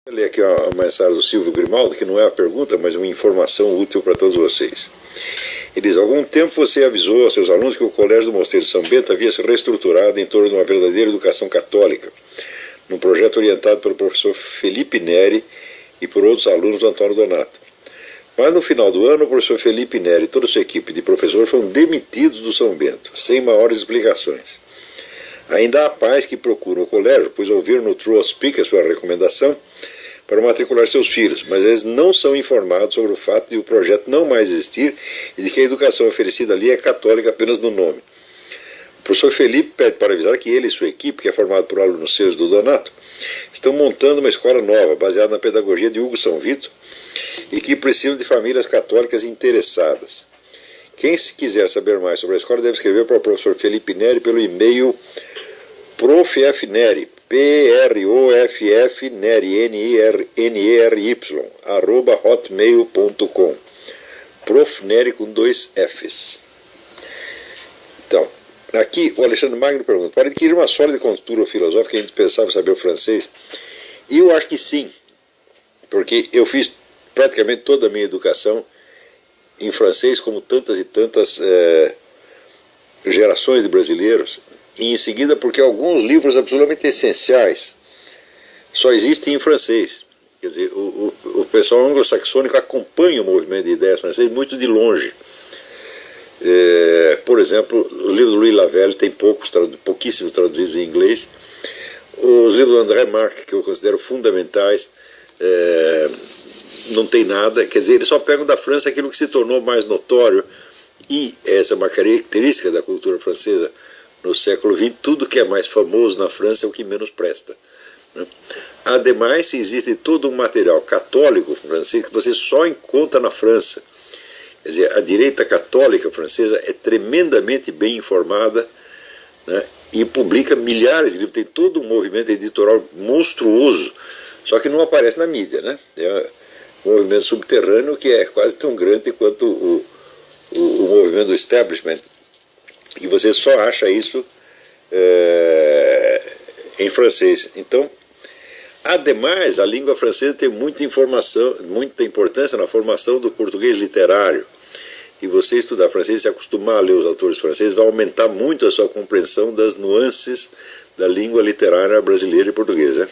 Vou ler aqui uma mensagem do Silvio Grimaldo, que não é uma pergunta, mas uma informação útil para todos vocês. Ele diz: há algum tempo você avisou aos seus alunos que o Colégio do Mosteiro de São Bento havia se reestruturado em torno de uma verdadeira educação católica, num projeto orientado pelo professor Felipe Neri e por outros alunos do Antônio Donato. Mas no final do ano, o professor Felipe Neri e toda a sua equipe de professores foram demitidos do São Bento, sem maiores explicações. Ainda há pais que procuram o colégio, pois ouviram no True Speak a sua recomendação para matricular seus filhos, mas eles não são informados sobre o fato de o projeto não mais existir e de que a educação oferecida ali é católica apenas no nome. O professor Felipe pede para avisar que ele e sua equipe, que é formada por alunos seus do Donato, estão montando uma escola nova, baseada na pedagogia de Hugo São Vito, e que precisam de famílias católicas interessadas. Quem quiser saber mais sobre a escola deve escrever para o professor Felipe Neri pelo e-mail profneri, PROFFNERY, @hotmail.com. Profneri com 2 Fs. Então, aqui o Alexandre Magno pergunta: para adquirir uma sólida cultura filosófica é indispensável saber o francês? E eu acho que sim, porque eu fiz praticamente toda a minha educação em francês, como tantas e tantas gerações de brasileiros, e em seguida porque alguns livros absolutamente essenciais só existem em francês. Quer dizer, o pessoal anglo-saxônico acompanha o movimento de ideias francês muito de longe. Por exemplo, o livro do Louis Lavelle tem pouquíssimos traduzidos em inglês. Os livros do André Marc, que eu considero fundamentais, não tem nada. Quer dizer, eles só pegam da França aquilo que se tornou mais notório, e essa é uma característica da cultura francesa no século XX. Tudo que é mais famoso na França é o que menos presta, né? Ademais, existe todo um material católico francês que você só encontra na França. Quer dizer, a direita católica francesa é tremendamente bem informada, né, e publica milhares de livros. Tem todo um movimento editorial monstruoso, só que não aparece na mídia, né? É um movimento subterrâneo que é quase tão grande quanto o movimento do establishment, e você só acha isso em francês. Então, ademais, a língua francesa tem muita importância na formação do português literário. E você estudar francês, se acostumar a ler os autores franceses, vai aumentar muito a sua compreensão das nuances da língua literária brasileira e portuguesa.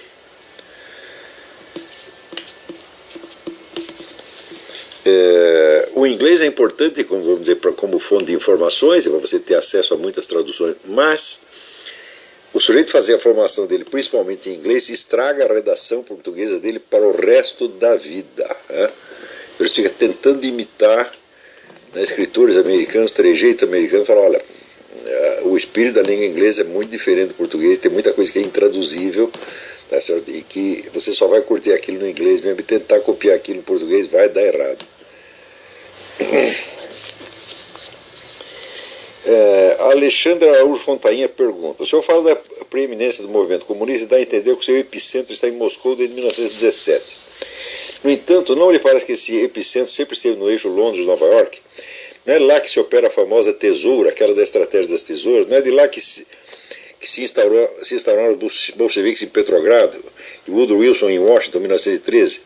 O inglês é importante, como, vamos dizer, como fonte de informações, para você ter acesso a muitas traduções, mas o sujeito fazer a formação dele, principalmente em inglês, estraga a redação portuguesa dele para o resto da vida, né? Ele fica tentando imitar, né, escritores americanos, trejeitos americanos, fala: olha, o espírito da língua inglesa é muito diferente do português, tem muita coisa que é intraduzível, tá certo? E que você só vai curtir aquilo no inglês mesmo, e tentar copiar aquilo no português vai dar errado. Alexandre Araújo Fontainha pergunta: o senhor fala da preeminência do movimento comunista e dá a entender que o seu epicentro está em Moscou desde 1917. No entanto, não lhe parece que esse epicentro sempre esteve no eixo Londres-Nova York? Não é lá que se opera a famosa tesoura, aquela da estratégia das tesouras? Não é de lá que se instauraram os bolcheviques em Petrogrado e Woodrow Wilson em Washington em 1913?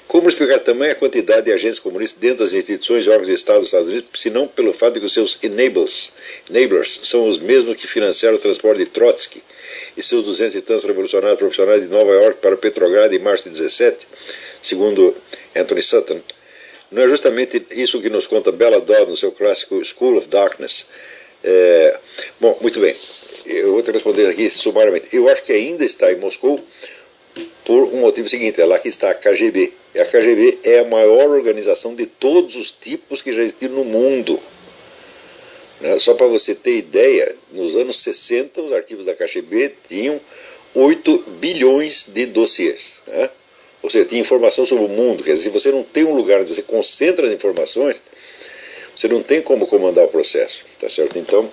Como explicar também a quantidade de agentes comunistas dentro das instituições e órgãos de Estado dos Estados Unidos, se não pelo fato de que os seus enablers são os mesmos que financiaram o transporte de Trotsky e seus 200 e tantos revolucionários profissionais de Nova York para Petrogrado em março de 17, segundo Anthony Sutton? Não é justamente isso que nos conta Bella Dodd no seu clássico School of Darkness? Bom, muito bem, eu vou te responder aqui sumariamente. Eu acho que ainda está em Moscou por um motivo seguinte: é lá que está a KGB. E a KGB é a maior organização de todos os tipos que já existiram no mundo, né? Só para você ter ideia, nos anos 60 os arquivos da KGB tinham 8 bilhões de dossiês, né? Ou seja, tinha informação sobre o mundo. Quer dizer, se você não tem um lugar onde você concentra as informações, você não tem como comandar o processo, tá certo? Então,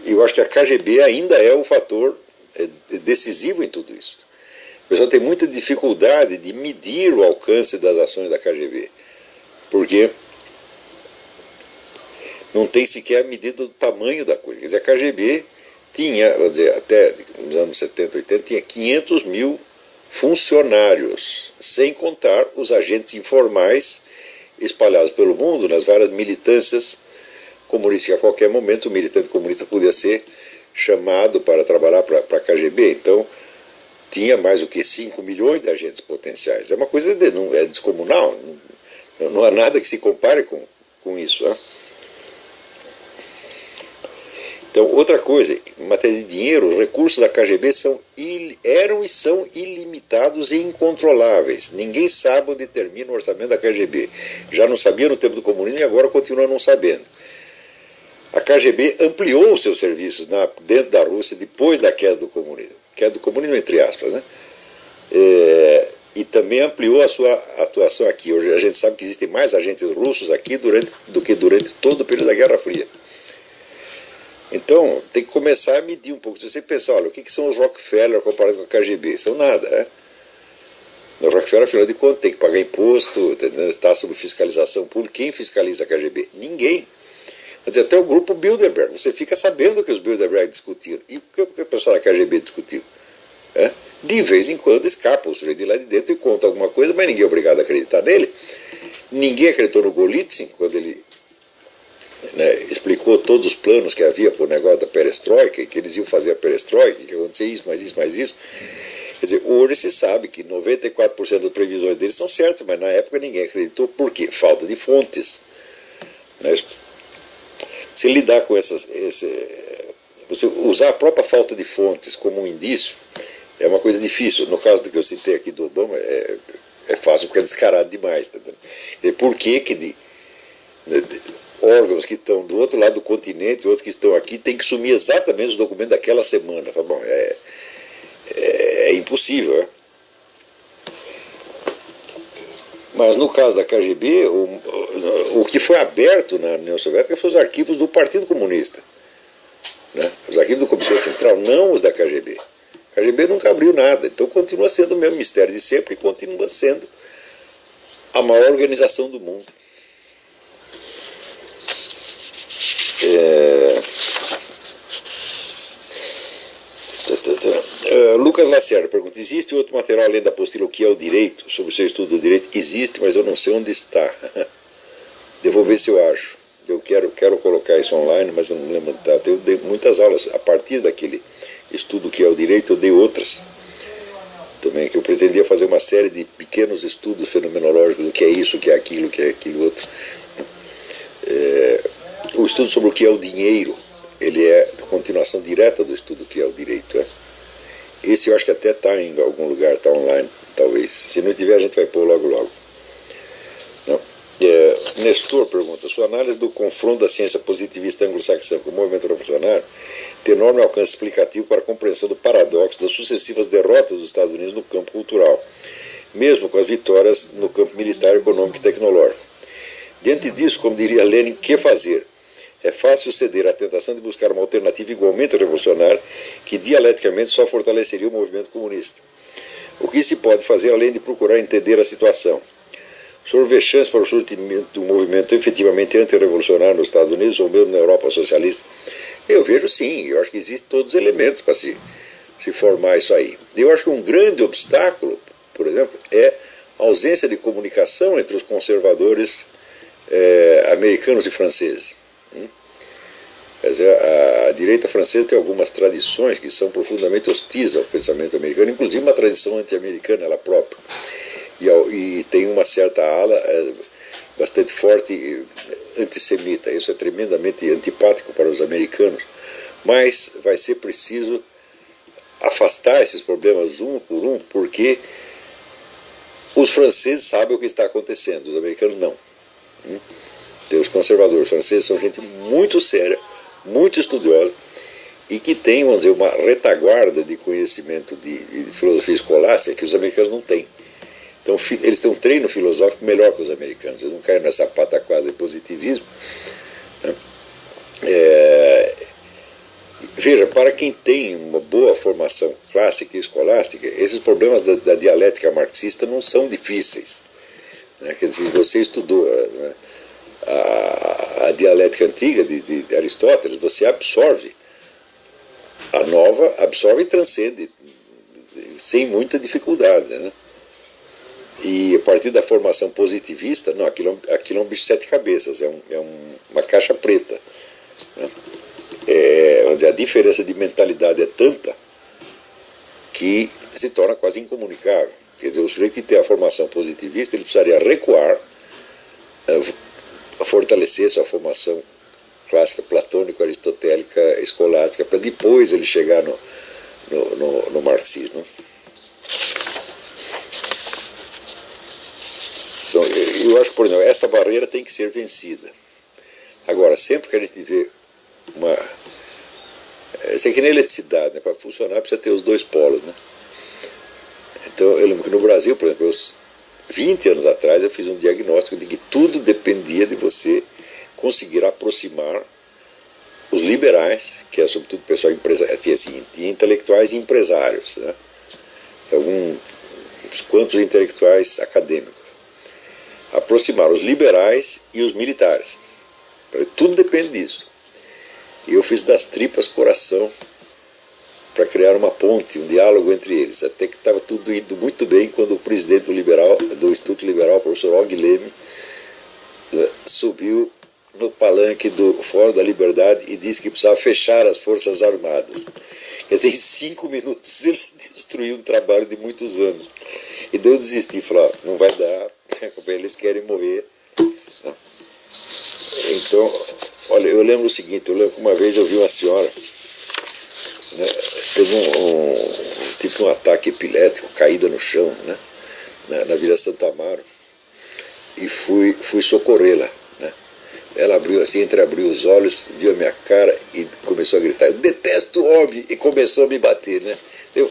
eu acho que a KGB ainda é o fator decisivo em tudo isso. O pessoal tem muita dificuldade de medir o alcance das ações da KGB, porque não tem sequer a medida do tamanho da coisa. Quer dizer, a KGB tinha, vou dizer, até nos anos 70, 80, tinha 500 mil funcionários. sem contar os agentes informais espalhados pelo mundo nas várias militâncias comunistas, que a qualquer momento o militante comunista podia ser chamado para trabalhar para a KGB. Então, tinha mais do que 5 milhões de agentes potenciais. É uma coisa é descomunal, não há nada que se compare com isso. Né? Então, outra coisa, em matéria de dinheiro, os recursos da KGB eram e são ilimitados e incontroláveis. Ninguém sabe onde termina o orçamento da KGB. Já não sabia no tempo do comunismo e agora continua não sabendo. A KGB ampliou os seus serviços dentro da Rússia depois da queda do comunismo. Queda do comunismo, entre aspas, né? E também ampliou a sua atuação aqui. Hoje a gente sabe que existem mais agentes russos aqui do que durante todo o período da Guerra Fria. Então, tem que começar a medir um pouco. Se você pensar, olha, o que são os Rockefeller comparado com a KGB? São nada, né? O Rockefeller, afinal de contas, tem que pagar imposto, está sob fiscalização pública. Quem fiscaliza a KGB? Ninguém. Mas até o grupo Bilderberg. Você fica sabendo o que os Bilderberg discutiram. E o que o pessoal da KGB discutiu? De vez em quando escapa o sujeito de lá de dentro e conta alguma coisa, mas ninguém é obrigado a acreditar nele. Ninguém acreditou no Golitsyn, quando ele explicou todos os planos que havia para o negócio da perestroika, que eles iam fazer a perestroika, que ia acontecer isso, mais isso, mais isso. Quer dizer, hoje se sabe que 94% das previsões deles são certas, mas na época ninguém acreditou. Por quê? Falta de fontes. Se lidar com você usar a própria falta de fontes como um indício é uma coisa difícil. No caso do que eu citei aqui do Obama, é fácil porque é descarado demais. Tá? Por que de órgãos que estão do outro lado do continente, outros que estão aqui, tem que sumir exatamente os documentos daquela semana? Bom, é impossível. Né? Mas no caso da KGB, o que foi aberto na União Soviética foi os arquivos do Partido Comunista. Né? Os arquivos do Comitê Central, não os da KGB. A KGB nunca abriu nada, então continua sendo o mesmo mistério de sempre e continua sendo a maior organização do mundo. Lucas Lacerda pergunta: existe outro material além da apostila O que é o Direito? Sobre o seu estudo do direito? Existe, mas eu não sei onde está. Devo ver se eu acho. Eu quero colocar isso online, mas eu não lembro. Eu dei muitas aulas a partir daquele estudo que é o direito. Eu dei outras também, que eu pretendia fazer uma série de pequenos estudos fenomenológicos do que é isso, o que é aquilo, o que é aquilo outro. O estudo sobre o que é o dinheiro, ele é a continuação direta do estudo que é o direito. Esse eu acho que até está em algum lugar, está online, talvez. Se não tiver, a gente vai pôr logo logo. Não. Nestor pergunta: sua análise do confronto da ciência positivista anglo-saxã com o movimento revolucionário tem enorme alcance explicativo para a compreensão do paradoxo das sucessivas derrotas dos Estados Unidos no campo cultural, mesmo com as vitórias no campo militar, econômico e tecnológico. Diante disso, como diria Lenin, que fazer? É fácil ceder à tentação de buscar uma alternativa igualmente revolucionária que dialeticamente só fortaleceria o movimento comunista. O que se pode fazer além de procurar entender a situação? O senhor vê chance para o surgimento de um movimento efetivamente antirrevolucionário nos Estados Unidos ou mesmo na Europa socialista? Eu vejo sim, eu acho que existem todos os elementos para se formar isso aí. Eu acho que um grande obstáculo, por exemplo, é a ausência de comunicação entre os conservadores americanos e franceses. Quer dizer, a direita francesa tem algumas tradições que são profundamente hostis ao pensamento americano, inclusive uma tradição anti-americana ela própria. E tem uma certa ala bastante forte antissemita. Isso é tremendamente antipático para os americanos. Mas vai ser preciso afastar esses problemas um por um, porque os franceses sabem o que está acontecendo, os americanos não. Os conservadores franceses são gente muito séria, muito estudiosa e que tem, vamos dizer, uma retaguarda de conhecimento de filosofia escolástica que os americanos não têm. Então eles têm um treino filosófico melhor que os americanos, eles não caem nessa pataquada de positivismo. Né? Veja, para quem tem uma boa formação clássica e escolástica, esses problemas da dialética marxista não são difíceis. Né? Quer dizer, se você estudou a dialética antiga de Aristóteles, você absorve a nova, absorve e transcende sem muita dificuldade, né? E a partir da formação positivista, não, aquilo é um bicho de sete cabeças, uma caixa preta. Né? Vamos dizer, a diferença de mentalidade é tanta que se torna quase incomunicável. Quer dizer, o sujeito que tem a formação positivista, ele precisaria recuar, fortalecer sua formação clássica, platônica, aristotélica, escolástica, para depois ele chegar no marxismo. Então, eu acho que, por exemplo, essa barreira tem que ser vencida. Agora, sempre que a gente vê isso é que nem eletricidade, né? Para funcionar precisa ter os dois polos, né? Então, eu lembro que no Brasil, por exemplo, 20 anos atrás, eu fiz um diagnóstico de que tudo dependia de você conseguir aproximar os liberais, que é sobretudo o pessoal assim, intelectuais e empresários, né? Uns quantos intelectuais acadêmicos, aproximar os liberais e os militares. Tudo depende disso. E eu fiz das tripas coração para criar uma ponte, um diálogo entre eles. Até que estava tudo indo muito bem quando o presidente do Instituto Liberal, o professor Og Leme, subiu no palanque do Fórum da Liberdade e disse que precisava fechar as Forças Armadas. Quer dizer, em 5 minutos ele destruiu um trabalho de muitos anos. E daí eu desisti, falei, não vai dar, eles querem morrer. Então, olha, eu lembro o seguinte, eu lembro que uma vez eu vi uma senhora, né, teve tipo um ataque epilético, caída no chão, né, na Vila Santo Amaro, e fui socorrê-la. Né. Ela entreabriu os olhos, viu a minha cara e começou a gritar, eu detesto o homem, e começou a me bater, né. Eu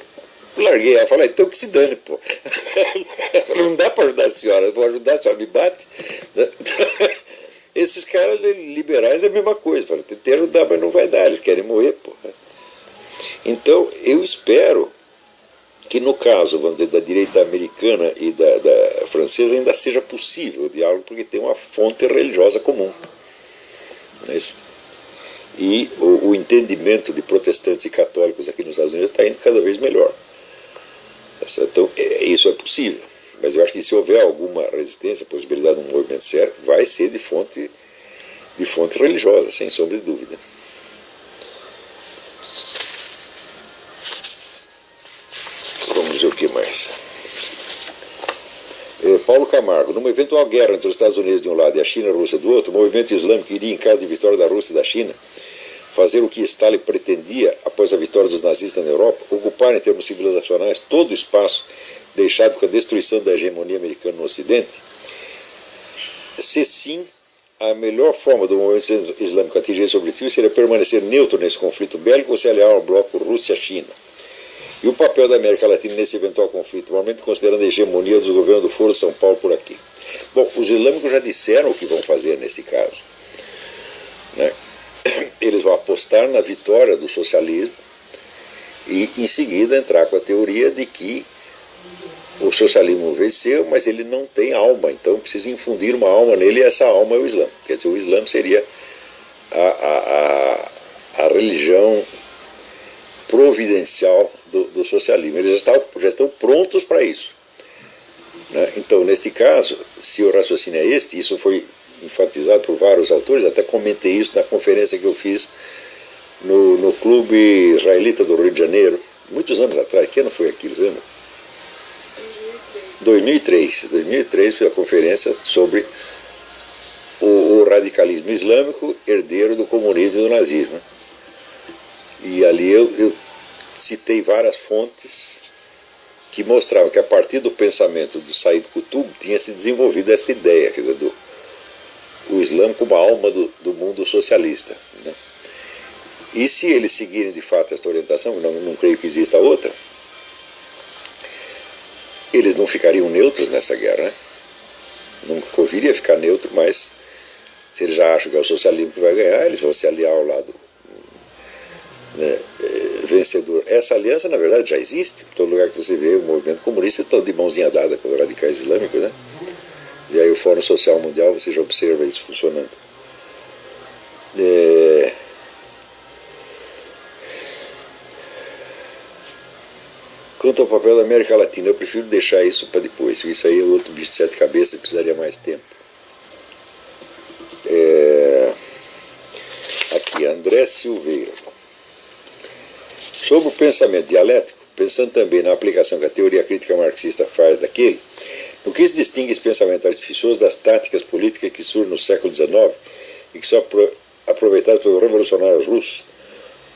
larguei ela, falei, então que se dane, pô. Eu falei, não dá para ajudar a senhora, eu vou ajudar, a senhora me bate. Esses caras liberais é a mesma coisa, falam, tentei ajudar, mas não vai dar, eles querem morrer, pô. Então, eu espero que no caso, vamos dizer, da direita americana e da francesa ainda seja possível o diálogo, porque tem uma fonte religiosa comum. Não é isso? E o entendimento de protestantes e católicos aqui nos Estados Unidos está indo cada vez melhor. Então, isso é possível. Mas eu acho que se houver alguma resistência, possibilidade de um movimento sério, vai ser de fonte religiosa, sem sombra de dúvida. Vamos ver o que mais. Paulo Camargo, numa eventual guerra entre os Estados Unidos de um lado e a China e a Rússia do outro, o movimento islâmico iria, em caso de vitória da Rússia e da China, fazer o que Stalin pretendia após a vitória dos nazistas na Europa, ocupar em termos civilizacionais todo o espaço deixado com a destruição da hegemonia americana no Ocidente? Se sim, a melhor forma do movimento islâmico atingir esse objetivo seria permanecer neutro nesse conflito bélico ou se aliar ao bloco Rússia-China. E o papel da América Latina nesse eventual conflito, normalmente considerando a hegemonia dos governos do Foro de São Paulo por aqui. Bom, os islâmicos já disseram o que vão fazer nesse caso. Né? Eles vão apostar na vitória do socialismo e, em seguida, entrar com a teoria de que o socialismo venceu, mas ele não tem alma, então precisa infundir uma alma nele e essa alma é o Islã. Quer dizer, o Islã seria a religião providencial do socialismo. Eles já estão prontos para isso. Né? Então, neste caso, se o raciocínio é este, isso foi enfatizado por vários autores, até comentei isso na conferência que eu fiz no Clube Israelita do Rio de Janeiro, muitos anos atrás. Que ano foi aquilo, lembra? 2003 foi a conferência sobre o radicalismo islâmico, herdeiro do comunismo e do nazismo. E ali eu citei várias fontes que mostravam que a partir do pensamento do Said Qutb tinha se desenvolvido esta ideia, quer dizer, o Islã como a alma do mundo socialista. Né? E se eles seguirem de fato esta orientação, não creio que exista outra, eles não ficariam neutros nessa guerra. Né? Não conviria ficar neutro, mas se eles já acham que é o socialismo que vai ganhar, eles vão se aliar ao lado, né, vencedor. Essa aliança, na verdade, já existe. Em todo lugar que você vê o movimento comunista estão de mãozinha dada com os radicais islâmicos, né? E aí o Fórum Social Mundial, você já observa isso funcionando. Quanto ao papel da América Latina, eu prefiro deixar isso para depois. Isso aí é outro bicho de sete cabeças, precisaria mais tempo. Aqui, André Silveira. Sobre o pensamento dialético, pensando também na aplicação que a teoria crítica marxista faz daquele, no que se distingue esse pensamento artificioso das táticas políticas que surgem no século XIX e que são aproveitadas pelos revolucionários russos,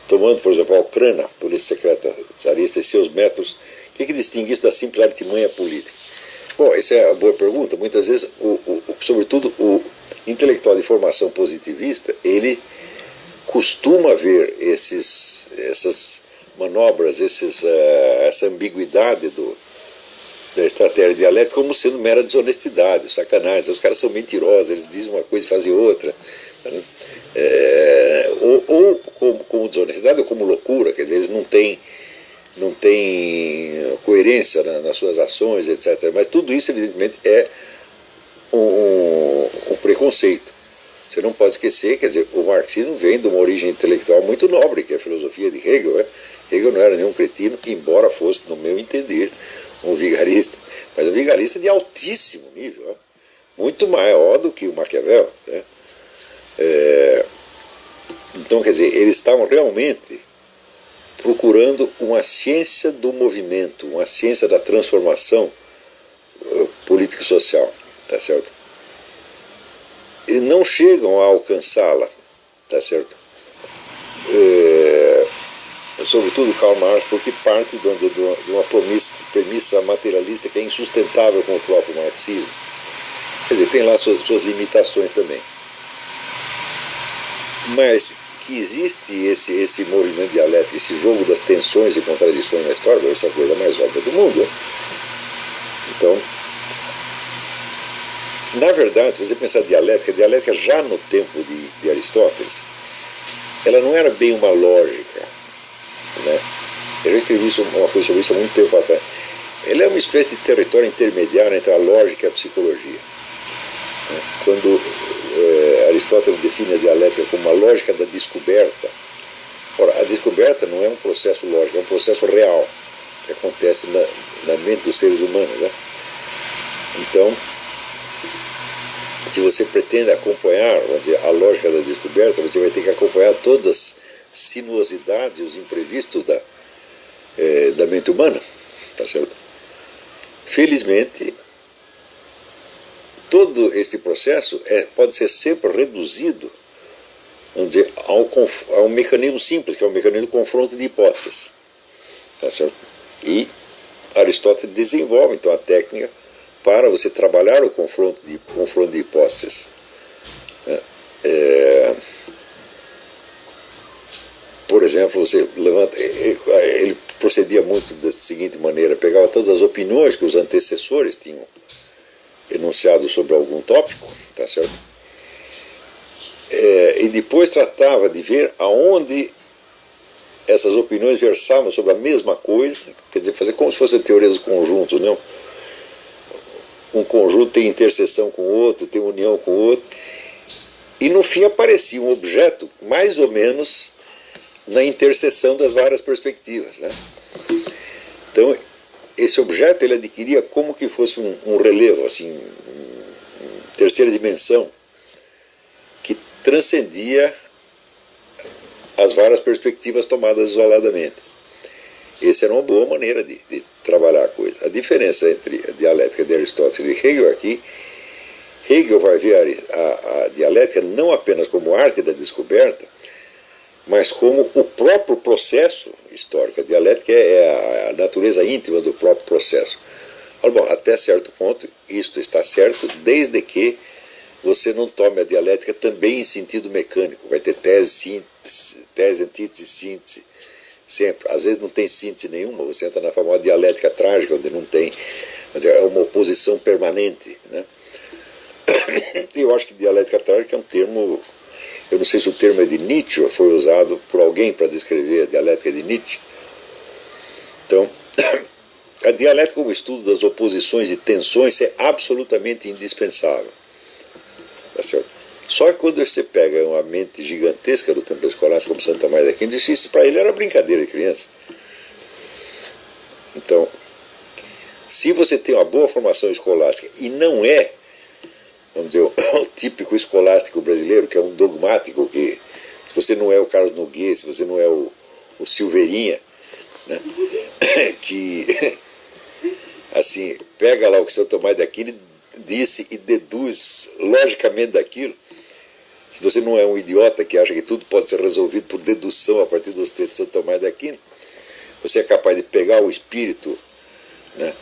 tomando, por exemplo, a Ucrânia, a polícia secreta tsarista e seus métodos, o que distingue isso da simples artimanha política? Bom, essa é uma boa pergunta. Muitas vezes, sobretudo o intelectual de formação positivista, ele costuma ver essas manobras, essa ambiguidade da estratégia dialética como sendo mera desonestidade, sacanagem. Os caras são mentirosos, eles dizem uma coisa e fazem outra. Ou como desonestidade ou como loucura, quer dizer, eles não têm coerência nas suas ações, etc. Mas tudo isso, evidentemente, é um preconceito. Você não pode esquecer, quer dizer, o marxismo vem de uma origem intelectual muito nobre, que é a filosofia de Hegel. Hegel não era nenhum cretino, embora fosse, no meu entender, um vigarista. Mas um vigarista de altíssimo nível, muito maior do que o Maquiavel. Então, quer dizer, eles estavam realmente procurando uma ciência do movimento, uma ciência da transformação político-social, tá certo? E não chegam a alcançá-la, tá certo? Sobretudo Karl Marx, porque parte de uma premissa materialista que é insustentável com o próprio marxismo. Quer dizer, tem lá suas limitações também. Mas que existe esse movimento dialético, esse jogo das tensões e contradições na história, essa é a coisa mais óbvia do mundo. Então, na verdade, se você pensar dialética já no tempo de Aristóteles, ela não era bem uma lógica, né? Eu já escrevi uma coisa sobre isso há muito tempo atrás. Ela é uma espécie de território intermediário entre a lógica e a psicologia. Quando Aristóteles define a dialética como uma lógica da descoberta. Ora, a descoberta não é um processo lógico, é um processo real, que acontece na mente dos seres humanos, né? Então, se você pretende acompanhar, vamos dizer, a lógica da descoberta, você vai ter que acompanhar todas as sinuosidades e os imprevistos da mente humana, tá certo? Felizmente, todo esse processo pode ser sempre reduzido, vamos dizer, a um mecanismo simples, que é o mecanismo de confronto de hipóteses. Tá certo? E Aristóteles desenvolve, então, a técnica para você trabalhar o confronto de hipóteses. Por exemplo, você levanta... Ele procedia muito da seguinte maneira: pegava todas as opiniões que os antecessores tinham enunciado sobre algum tópico, tá certo? E depois tratava de ver aonde essas opiniões versavam sobre a mesma coisa, quer dizer, fazer como se fosse a teoria dos conjuntos, não? Um conjunto tem interseção com o outro, tem união com o outro, e no fim aparecia um objeto mais ou menos na interseção das várias perspectivas, né? Então, esse objeto ele adquiria como que fosse um relevo, assim, terceira dimensão, que transcendia as várias perspectivas tomadas isoladamente. Essa era uma boa maneira de trabalhar a coisa. A diferença entre a dialética de Aristóteles e Hegel aqui, Hegel vai ver a dialética não apenas como arte da descoberta, mas como o próprio processo histórico. A dialética é a natureza íntima do próprio processo. Bom, até certo ponto, isto está certo, desde que você não tome a dialética também em sentido mecânico. Vai ter tese, antítese, síntese, sempre. Às vezes não tem síntese nenhuma, você entra na famosa dialética trágica, onde não tem, mas é uma oposição permanente, né? Eu acho que dialética trágica é um termo, eu não sei se o termo é de Nietzsche ou foi usado por alguém para descrever a dialética de Nietzsche. Então, a dialética como estudo das oposições e tensões é absolutamente indispensável. Tá certo? Só que quando você pega uma mente gigantesca do tempo escolar, como Santo Tomás de Aquino, disse isso para ele era brincadeira de criança. Então, se você tem uma boa formação escolástica e não é, vamos dizer, o típico escolástico brasileiro, que é um dogmático, que se você não é o Carlos Nogueira, se você não é o Silveirinha, né, que assim, pega lá o que São Tomás de Aquino disse e deduz logicamente daquilo. Se você não é um idiota que acha que tudo pode ser resolvido por dedução a partir dos textos de São Tomás de Aquino, você é capaz de pegar o espírito, né,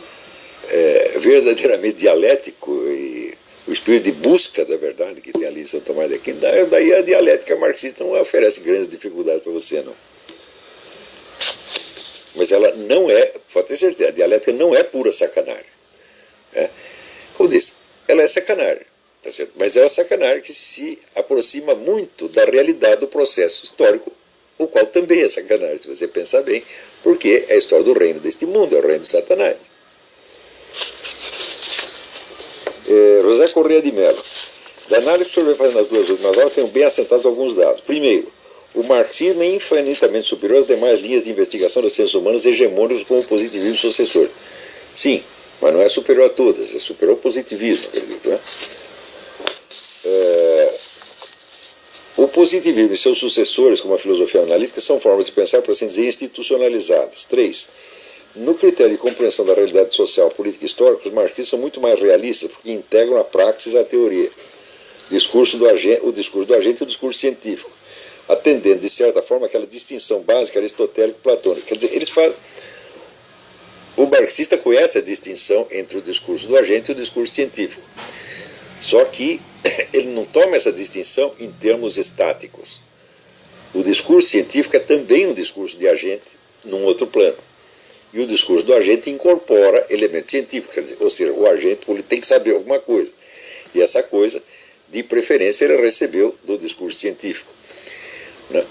verdadeiramente dialético e o espírito de busca da verdade que tem ali em São Tomás de Aquino. Daí a dialética marxista não oferece grandes dificuldades para você, não. Mas ela não é, pode ter certeza, a dialética não é pura sacanagem. Como disse, ela é sacanagem, tá certo? Mas é uma sacanagem que se aproxima muito da realidade do processo histórico, o qual também é sacanagem, se você pensar bem, porque é a história do reino deste mundo, é o reino de Satanás. José Correia de Mello. Da análise que o senhor vai fazer nas duas últimas aulas, tenho bem assentados alguns dados. Primeiro, o marxismo é infinitamente superior às demais linhas de investigação das ciências humanas hegemônicas como o positivismo sucessor. Sim, mas não é superior a todas, é superior ao positivismo, acredito, né? O positivismo e seus sucessores, como a filosofia analítica, são formas de pensar, por assim dizer, institucionalizadas. 3. No critério de compreensão da realidade social, política e histórica, os marxistas são muito mais realistas, porque integram a praxis à teoria. O discurso do agente e o discurso científico, atendendo, de certa forma, aquela distinção básica aristotélico-platônica. Quer dizer, eles fazem... O marxista conhece a distinção entre o discurso do agente e o discurso científico. Só que ele não toma essa distinção em termos estáticos. O discurso científico é também um discurso de agente num outro plano. E o discurso do agente incorpora elementos científicos, quer dizer, ou seja, o agente tem que saber alguma coisa. E essa coisa, de preferência, ele recebeu do discurso científico.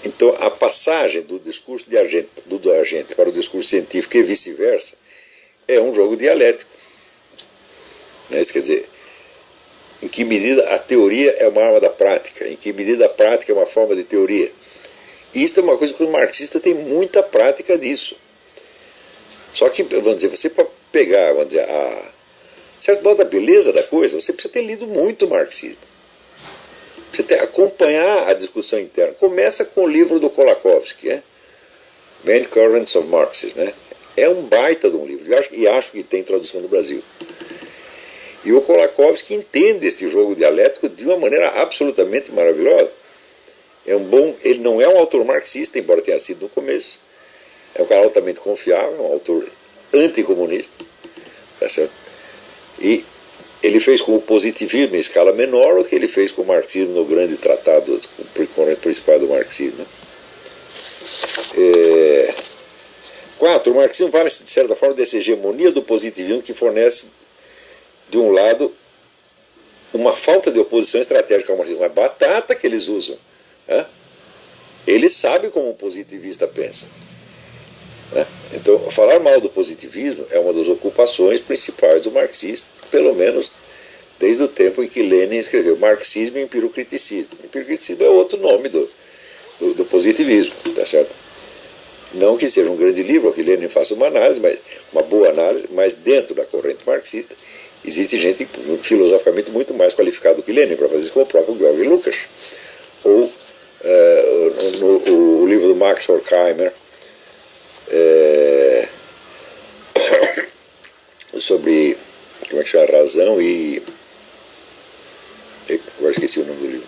Então, a passagem do discurso do agente para o discurso científico e vice-versa é um jogo dialético. Isso quer dizer, em que medida a teoria é uma arma da prática, em que medida a prática é uma forma de teoria. E isso é uma coisa que o marxista tem muita prática disso. Só que, vamos dizer, você para pegar, vamos dizer, certo modo, a beleza da coisa, você precisa ter lido muito marxismo. Você acompanhar a discussão interna. Começa com o livro do Kolakowski, Main Currents of Marxism. É um baita de um livro, e acho que tem tradução no Brasil. E o Kolakowski entende este jogo dialético de uma maneira absolutamente maravilhosa. Ele não é um autor marxista, embora tenha sido no começo. É um cara altamente confiável, um autor anticomunista. Tá certo? E ele fez com o positivismo em escala menor o que ele fez com o marxismo no grande tratado principal do marxismo. 4. O marxismo vale-se, de certa forma, dessa hegemonia do positivismo que fornece, de um lado, uma falta de oposição estratégica ao marxismo. Uma batata que eles usam. Eles sabem como o positivista pensa. Então, falar mal do positivismo é uma das ocupações principais do marxista, pelo menos desde o tempo em que Lenin escreveu Marxismo e Empiriocriticismo. Empiriocriticismo é outro nome do positivismo, tá certo? Não que seja um grande livro, que Lenin faça uma análise, mas uma boa análise, mas dentro da corrente marxista existe gente filosoficamente muito mais qualificada do que Lenin para fazer isso, como o próprio Georg Lukács, ou o livro do Max Horkheimer, sobre, como é que chama, razão agora esqueci o nome do livro,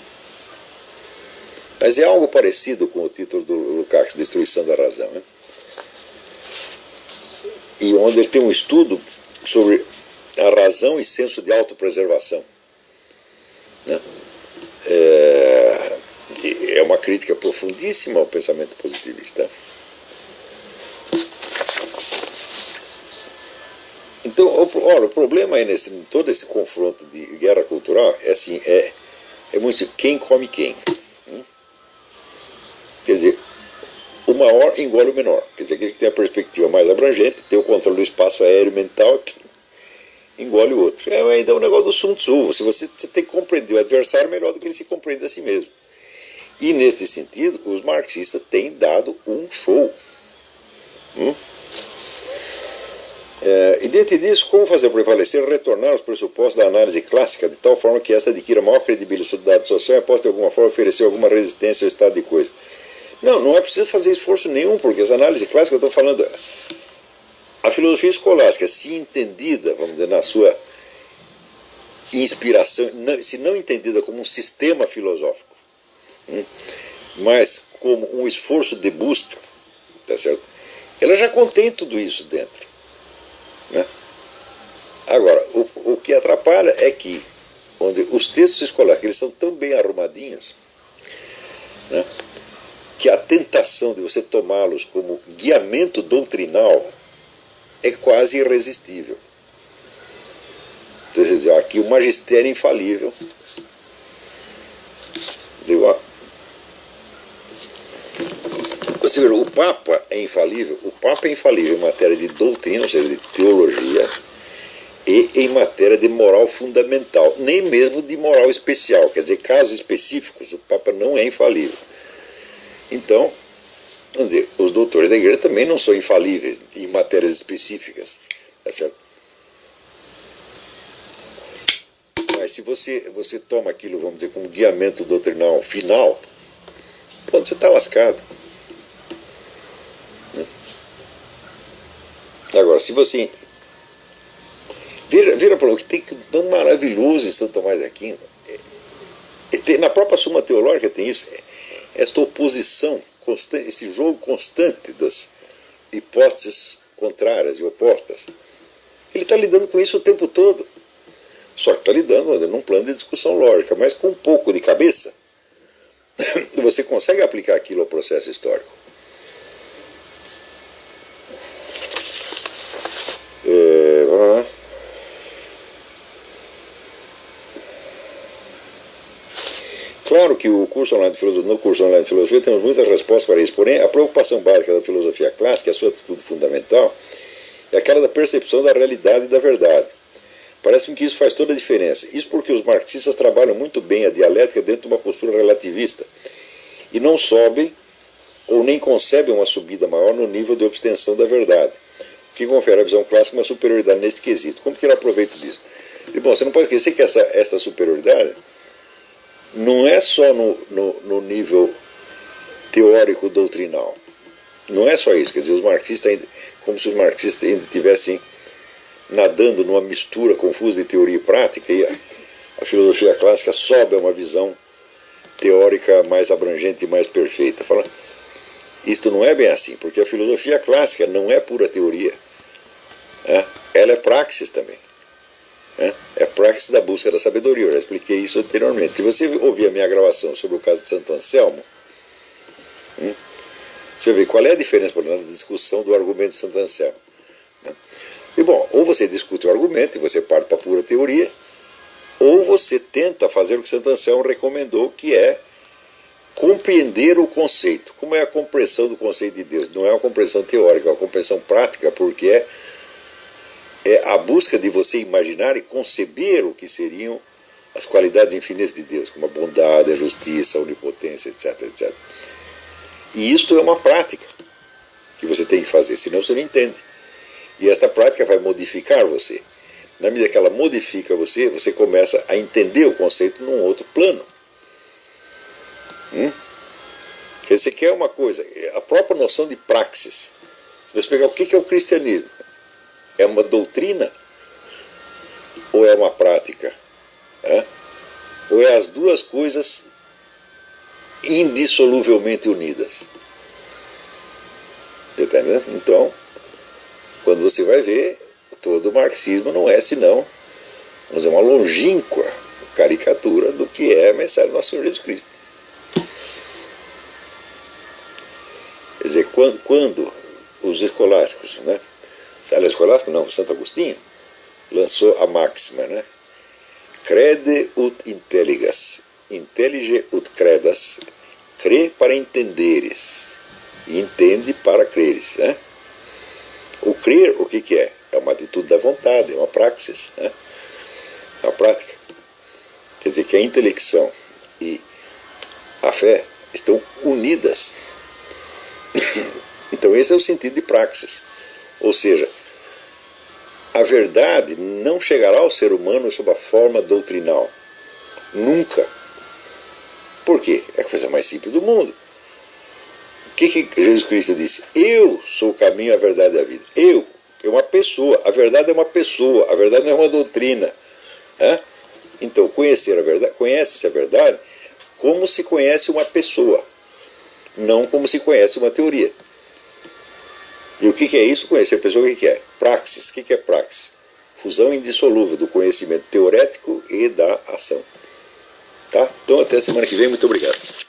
mas é algo parecido com o título do Lukács, Destruição da Razão, e onde ele tem um estudo sobre a razão e senso de autopreservação, é uma crítica profundíssima ao pensamento positivista. Então, o problema aí todo esse confronto de guerra cultural é assim, é muito quem come quem. Quer dizer, o maior engole o menor. Quer dizer, aquele que tem a perspectiva mais abrangente, tem o controle do espaço aéreo mental, engole o outro. É ainda um negócio do Sun Tzu. Você tem que compreender o adversário melhor do que ele se compreende a si mesmo. E, nesse sentido, os marxistas têm dado um show. E diante disso, como fazer prevalecer retornar aos pressupostos da análise clássica, de tal forma que esta adquira maior credibilidade social e possa de alguma forma oferecer alguma resistência ao estado de coisa? Não é preciso fazer esforço nenhum, porque essa análise clássica, eu estou falando, a filosofia escolástica, se entendida, vamos dizer, na sua inspiração, se não entendida como um sistema filosófico, mas como um esforço de busca, tá certo? Ela já contém tudo isso dentro. Né? Agora, o que atrapalha é que onde os textos escolares eles são tão bem arrumadinhos, né, que a tentação de você tomá-los como guiamento doutrinal é quase irresistível. Então, quer dizer, aqui o magistério infalível. Você vê, o Papa é infalível. O Papa é infalível em matéria de doutrina, ou seja, de teologia, e em matéria de moral fundamental, nem mesmo de moral especial, quer dizer, casos específicos, o Papa não é infalível. Então, vamos dizer, os doutores da igreja também não são infalíveis em matérias específicas, tá certo? Mas se você toma aquilo, vamos dizer, como guiamento doutrinal final, pô, você está lascado. Agora, se você... Vira para o que tem tão maravilhoso em Santo Tomás de Aquino. Na própria Suma Teológica tem isso. Esta oposição constante, esse jogo constante das hipóteses contrárias e opostas. Ele está lidando com isso o tempo todo. Só que está lidando num plano de discussão lógica, mas com um pouco de cabeça, você consegue aplicar aquilo ao processo histórico. Claro que no curso online de filosofia temos muitas respostas para isso, porém a preocupação básica da filosofia clássica, a sua atitude fundamental, é aquela da percepção da realidade e da verdade. Parece-me que isso faz toda a diferença. Isso porque os marxistas trabalham muito bem a dialética dentro de uma postura relativista e não sobem ou nem concebem uma subida maior no nível de obtenção da verdade, o que confere à visão clássica uma superioridade neste quesito. Como tirar proveito disso? E, bom, você não pode esquecer que essa superioridade não é só no nível teórico doutrinal. Não é só isso. Quer dizer, os marxistas, como se os marxistas ainda estivessem nadando numa mistura confusa de teoria e prática, e a filosofia clássica sobe a uma visão teórica mais abrangente e mais perfeita. Fala, isto não é bem assim, porque a filosofia clássica não é pura teoria. Ela é praxis também. É praxis da busca da sabedoria. Eu já expliquei isso anteriormente. Se você ouvir a minha gravação sobre o caso de Santo Anselmo, você vê qual é a diferença, por exemplo, na discussão do argumento de Santo Anselmo. E bom, ou você discute o argumento e você parte para a pura teoria, ou você tenta fazer o que Santo Anselmo recomendou, que é compreender o conceito. Como é a compreensão do conceito de Deus? Não é uma compreensão teórica, é uma compreensão prática, porque é a busca de você imaginar e conceber o que seriam as qualidades infinitas de Deus, como a bondade, a justiça, a onipotência, etc, etc. E isto é uma prática que você tem que fazer, senão você não entende. E esta prática vai modificar você. Na medida que ela modifica você, você começa a entender o conceito num outro plano. Você quer uma coisa, a própria noção de praxis. Você pegar o que é o cristianismo? É uma doutrina? Ou é uma prática? Ou é as duas coisas indissoluvelmente unidas? Entendeu? Então, quando você vai ver, todo o marxismo não é senão, vamos dizer, uma longínqua caricatura do que é a mensagem do nosso Senhor Jesus Cristo. Quer dizer, quando os escolásticos, Sala escolástico, não, Santo Agostinho, lançou a máxima, crede ut intelligas, intellige ut credas, crê para entenderes, e entende para creres. O crer, o que é? É uma atitude da vontade, é uma praxis, é uma prática. Quer dizer que a intelecção e a fé estão unidas. Então esse é o sentido de praxis. Ou seja, a verdade não chegará ao ser humano sob a forma doutrinal. Nunca. Por quê? É a coisa mais simples do mundo. O que Jesus Cristo disse? Eu sou o caminho, a verdade e a vida. Eu. É uma pessoa. A verdade é uma pessoa. A verdade não é uma doutrina. Então, conhecer a verdade, conhece-se a verdade como se conhece uma pessoa, não como se conhece uma teoria. E o que é isso? Conhecer a pessoa, o que é? Praxis. O que é praxis? Fusão indissolúvel do conhecimento teorético e da ação. Tá? Então, até semana que vem. Muito obrigado.